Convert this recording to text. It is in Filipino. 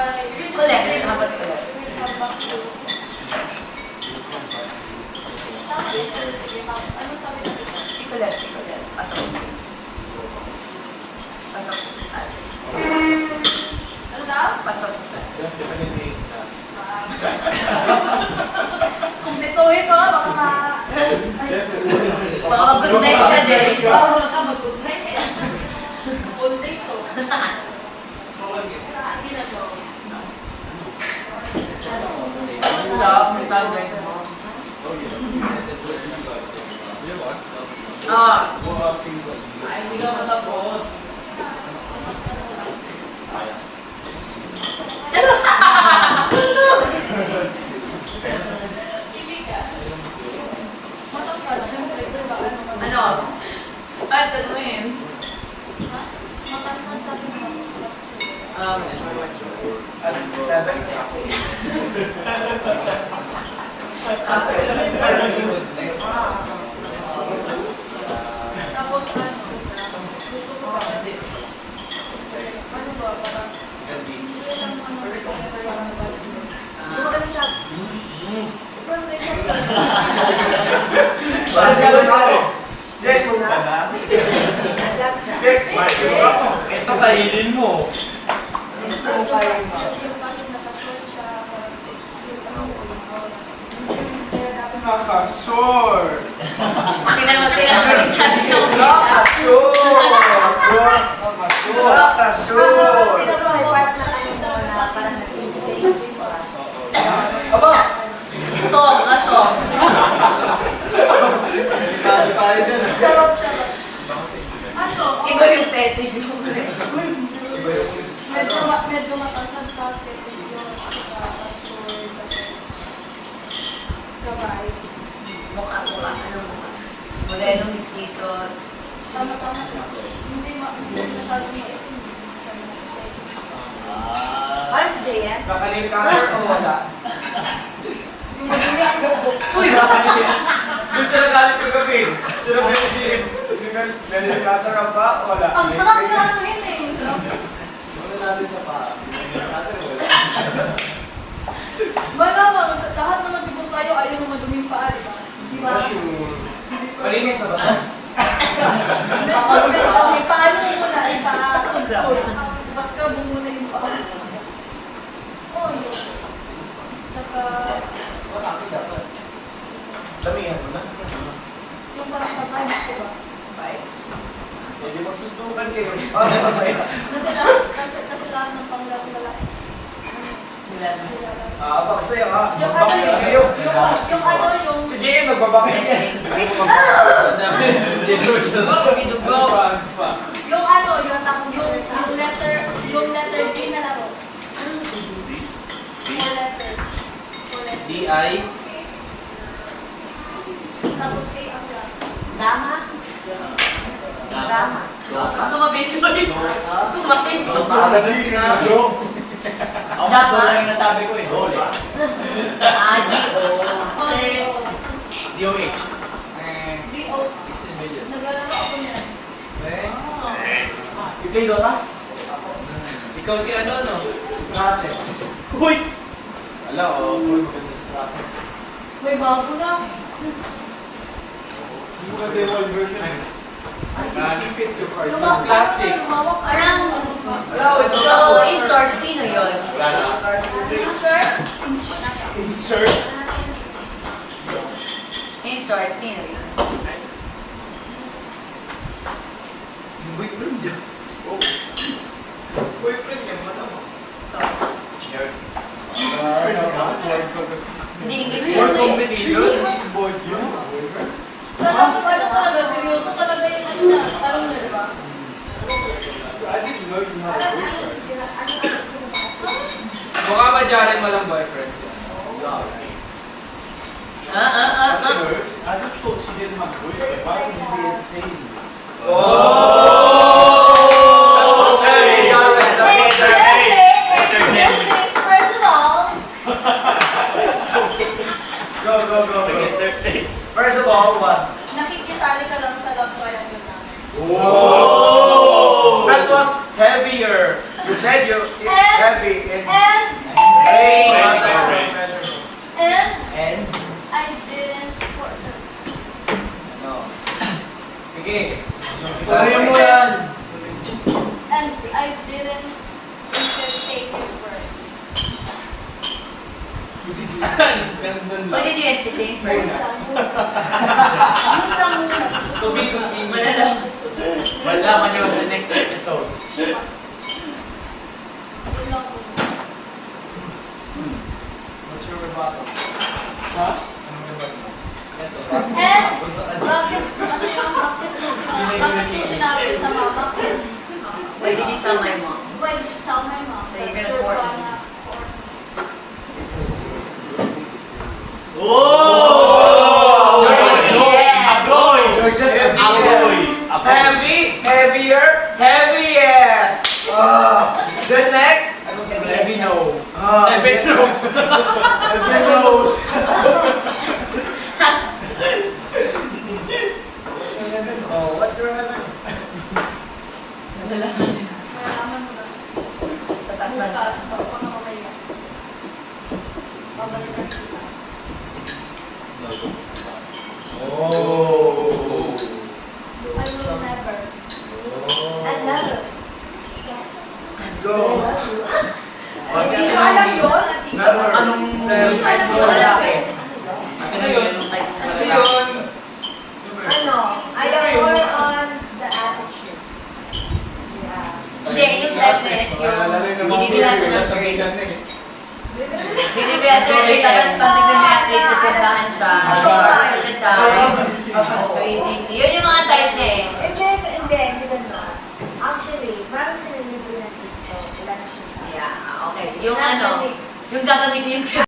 Collect. Habat collect. Si Colette. Pasok. Pasok siya sa study. Ano daw? Pasok sa study. Kumpletuhin ko, baka Baka mag-good night ka din. baka mag-good night eh. All day to. Hindi na to. May tagay mo. Ah. Ay, hindi ka matapos. Ano? Ay, tanungin. Tapos gusto ko kasi ano ba, parang gumagano siya. Ito kainin mo. Nakasure! Tingnan mo yung sabi ko. Nakasure! Aba! Ito. Tayo dyan. Iba yung fetish mo. Medyo matasag sa akin yung gabay. Mukha. Ano mukha? Moreno, mistiso. Tama. Hindi masyadong maisin. Parang si Jayan. Kakanin cover o wala? Yung madumi ang gabo. Uy! Doon siya nagalit ko gabi. Sila may nasirin. Ganyan cutter ba? Wala. Ang sarap na ano yun eh. Wala natin sa pa. Cutter wala. Malamang, lahat naman siguro tayo ayaw na maduming paa, di ba? Di ba? Sure. Malinis na ba ito? Medyo, paano mo muna, Baskab mo muna yung paa. Oh, yun. Saka, Wala ako dapat. Damihan mo na. yung parang sa vibes, di ba? Vibes. Hindi magsundukan kayo. Para masaya. Kasi lahat ng panglalang lalaki. Nila. Baksaya ka. Yung ano Baksaya kayo. yung Si JM nagbabaksaya. Bidugo. yung ano, yung letter D na laro. 4 letters. D.I. Tapos A ang last. Dama. Gusto mo video rin? Kumain ko. Maaga na sinabi. Ako Dama. lang yung nasabi ko eh. Dole. D.O. D.O.H. D.O. 16 million. Naglalaro ako niyan. You play Dota? Ikaw si ano, no? Process. Uy! Alam, full maganda si Traffic. May bago na. Hindi mo ganda yung whole version eh. Keep it your card. Mas classic. Lumawak. Parang, so, in short, sino yun? Sure? Insert. In short, sino yun? Boyfriend niya. Oh. Boyfriend niya, malamang. Ito. Hindi English More yun. competition? Boyfriend? Talagang ano talaga, seryoso talaga yung ano na. Parang na, di ba? I didn't know you had a boyfriend. Mukha ba Jaren walang boyfriend siya? I just thought she didn't have a boyfriend. Why would you be entertaining me? First of all, Go. First of all, what? nakikisali ka lang sa love triangle namin. That was heavier. You said it's And- heavy. And Great. and I didn't Ano? Sige. Sabi mo yan. and I didn't entertain it first. Ganun dun Who lang. did you entertain first? Yun lang muna. Tumigong TV. Malala. Malaman nyo sa next episode. Yun lang muna. What's your rebuttal? Ha? Anong rebuttal? Ito. And bakit mo sinabi sa mama ko? Why did you tell my mom? Why did you tell my mom That you're that gonna you're court gonna court me? Oh! Yes. Aboy! You're just a aboy! Heavy, heavier, heaviest. The next, heavy nose. Heavy nose. Heavy nose. Oh, what your heaven? Malala. Malaman mo na. Tataklan. Bukas, pag mamaya. Babalikan kita. Oh. I will never. Oh. I never. Go. Hindi ko alam yun. Never. Anong- Seven. Malaki. Ano yun? Ano yun? Ano? I am more on the attitude. Yeah. Hindi, yung typeness, yung binibila siya ng grade. Binibila siya ng grade, tapos pag nagme-message, pupuntahan siya. All the time. KGC. Yun yung mga type niya eh. Hindi gano'n. Actually, parang sinilibre na dito. Wala na siya sa... Yeah, okay. Yung ano, yung gagamitin yung